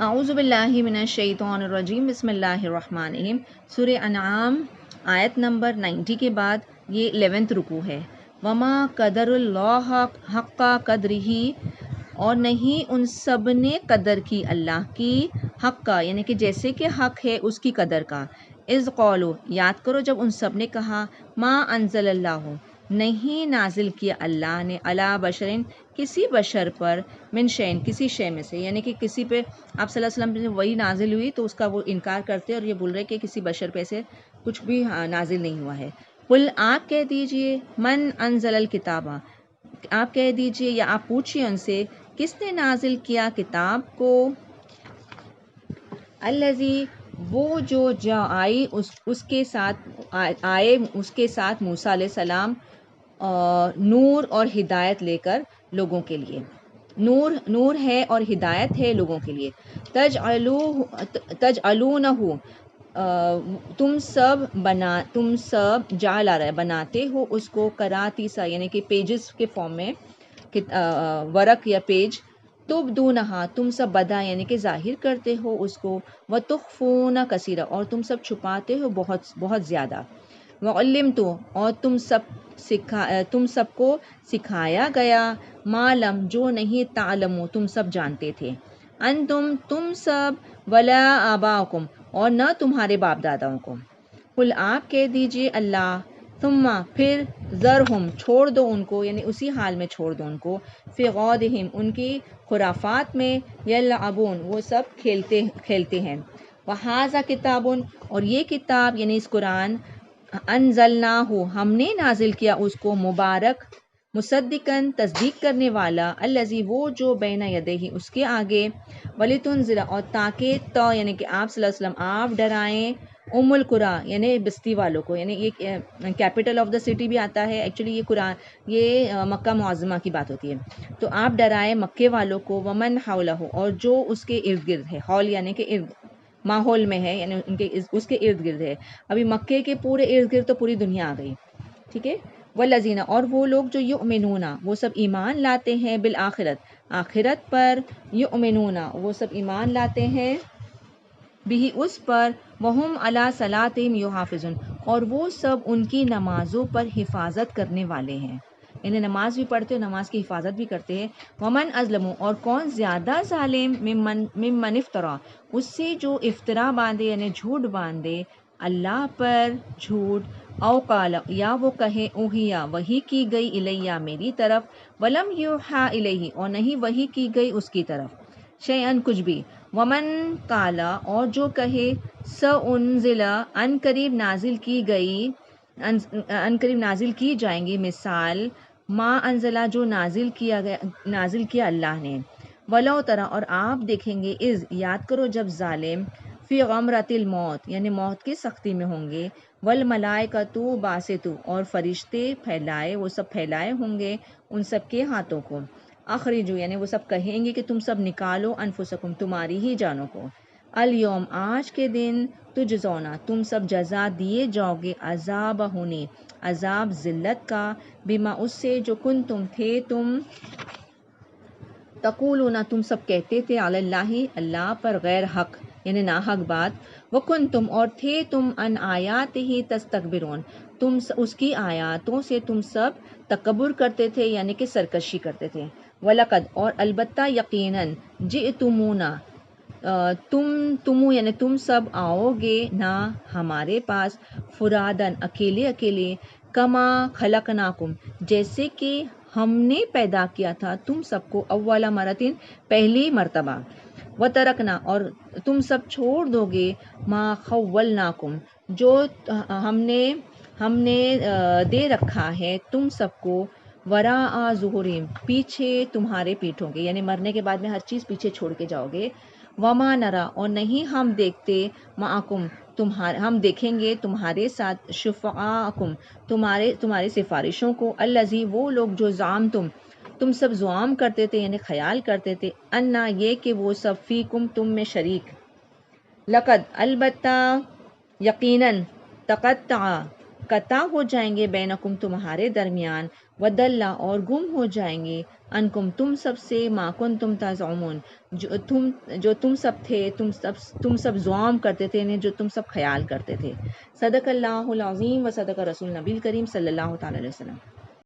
اعوذ باللہ من الشیطان الرجیم، بسم اللہ الرحمن الرحیم۔ سورہ انعام آیت نمبر 90 کے بعد یہ 11 رکوع ہے۔ وما قدر اللہ حق قدرہ، اور نہیں ان سب نے قدر کی اللہ کی، حق کا یعنی کہ جیسے کہ حق ہے اس کی قدر کا۔ اذ قالوا، یاد کرو جب ان سب نے کہا، ما انزل اللہ، نہیں نازل کیا اللہ نے، علی بشرین کسی بشر پر، من شین کسی شے میں سے، یعنی کہ کسی پہ آپ صلی اللہ علیہ وسلم پہ وہی نازل ہوئی تو اس کا وہ انکار کرتے اور یہ بول رہے کہ کسی بشر پہ سے کچھ بھی نازل نہیں ہوا ہے۔ قل، آپ کہہ دیجئے، من انزل الکتاب، آپ کہہ دیجئے یا آپ پوچھئے ان سے، کس نے نازل کیا کتاب کو، الذی، وہ جو جا آئی اس کے ساتھ آئے اس کے ساتھ موسیٰ علیہ السلام نور اور ہدایت لے کر لوگوں کے لیے، نور ہے اور ہدایت ہے لوگوں کے لیے۔ تجعلونہ، تم سب جعل آ رہا ہے بناتے ہو اس کو، کراتیسا یعنی کہ پیجز کے فارم میں، ورق یا پیج، تبدونہا تم سب بدا یعنی کہ ظاہر کرتے ہو اس کو، وتخفون کثیرا اور تم سب چھپاتے ہو بہت بہت زیادہ، وعلمتم اور تم سب کو سکھایا گیا، ما لم جو نہیں تعلمو تم سب جانتے تھے، تم سب، ولا آباؤکم اور نہ تمہارے باپ داداؤں کو۔ قل، آپ کہہ دیجئے اللہ، ثم پھر، ذرہم چھوڑ دو ان کو یعنی اسی حال میں چھوڑ دو ان کو، فی غودہم ان کی خرافات میں، یلعبون وہ سب کھیلتے ہیں، وہذا کتاب اور یہ کتاب یعنی اس قرآن، انزلناہ ہم نے نازل کیا اس کو، مبارک مصدقاً تصدیق کرنے والا، الذی وہ جو بین یدیہ اس کے آگے، ولتنذر اور تاکہ تو یعنی کہ آپ صلی اللہ علیہ وسلم آپ ڈرائیں، ام القریٰ یعنی بستی والوں کو، یعنی یہ کیپٹل آف دا سٹی بھی آتا ہے ایکچولی، یہ قرآن یہ مکہ معظمہ کی بات ہوتی ہے، تو آپ ڈرائیں مکے والوں کو، ومن حولہ اور جو اس کے ارد گرد ہے، حول یعنی کہ ارد ماحول میں ہے یعنی اس کے ارد گرد ہے، ابھی مکے کے پورے ارد گرد تو پوری دنیا آ گئی، ٹھیک ہے۔ والذین اور وہ لوگ جو یؤمنون وہ سب ایمان لاتے ہیں، بالآخرت آخرت پر، یؤمنون وہ سب ایمان لاتے ہیں، بھی اس پر، وہم علی صلاتہم یحافظون اور وہ سب ان کی نمازوں پر حفاظت کرنے والے ہیں، یعنی نماز بھی پڑھتے ہیں، نماز کی حفاظت بھی کرتے ہیں۔ ومن اظلم اور کون زیادہ ظالم، ممن افترا اس سے جو افطرا باندھے یعنی جھوٹ باندھے اللہ پر جھوٹ، او قال یا وہ کہے، اوہیا وحی کی گئی، الیہ میری طرف، ولم یوحا الیہ اور نہیں وحی کی گئی اس کی طرف، شیئن کچھ بھی، ومن قال اور جو کہے، سأنزل ان قریب نازل کی گئی، ان قریب نازل کی جائیں گی، مثال ما انزلہ جو نازل کیا اللہ نے، ولو تری اور آپ دیکھیں گے، اذ یاد کرو جب ظالم، فی غمرۃ الموت یعنی موت کی سختی میں ہوں گے، والملائکۃ باسطوا اور فرشتے وہ سب پھیلائے ہوں گے ان سب کے ہاتھوں کو، اخرجوا یعنی وہ سب کہیں گے کہ تم سب نکالو، انفسکم تمہاری ہی جانوں کو، الیوم آج کے دن، تجزونا تم سب جزا دیے جاؤ گے، عذاب ہونے عذاب ذلت کا، بما اس سے جو کنتم تھے تم، تقولون تم سب کہتے تھے، علی اللہ اللہ پر، غیر حق یعنی ناحق بات، وکنتم اور تھے تم، ان آیاتہ تستکبرون تم اس کی آیاتوں سے تم سب تکبر کرتے تھے یعنی کہ سرکشی کرتے تھے، وَلَقَدْ اور البتہ یقیناً، جئتمونا تم یعنی تم سب آؤ گے نا ہمارے پاس، فرادن اکیلے اکیلے، کما خلقناکم جیسے کہ ہم نے پیدا کیا تھا تم سب کو، اول مرتين پہلی مرتبہ، وترکنا اور تم سب چھوڑ دو گے، ما خولناکم جو ہم نے دے رکھا ہے تم سب کو، وراء ظہورہم پیچھے تمہارے پیٹھوں کے، یعنی مرنے کے بعد میں ہر چیز پیچھے چھوڑ کے جاؤ گے، وما نرا اور نہیں ہم دیکھتے، معکم ہم دیکھیں گے تمہارے ساتھ، شفعاءکم تمہاری سفارشوں کو، الذی وہ لوگ جو تم سب زعم کرتے تھے یعنی خیال کرتے تھے، انا یہ کہ وہ سب، فیکم تم میں شریک، لقد البتہ، یقیناً، قطع ہو جائیں گے، بینکم تمہارے درمیان، ودل اور گم ہو جائیں گے، انکم تم سب سے، ما کنتم تزعمون جو تم سب تھے، تم سب زعم کرتے تھے، یعنی جو تم سب خیال کرتے تھے۔ صدق اللہ العظیم و صدق رسول نبی الکریم صلی اللہ تعالی علیہ وسلم۔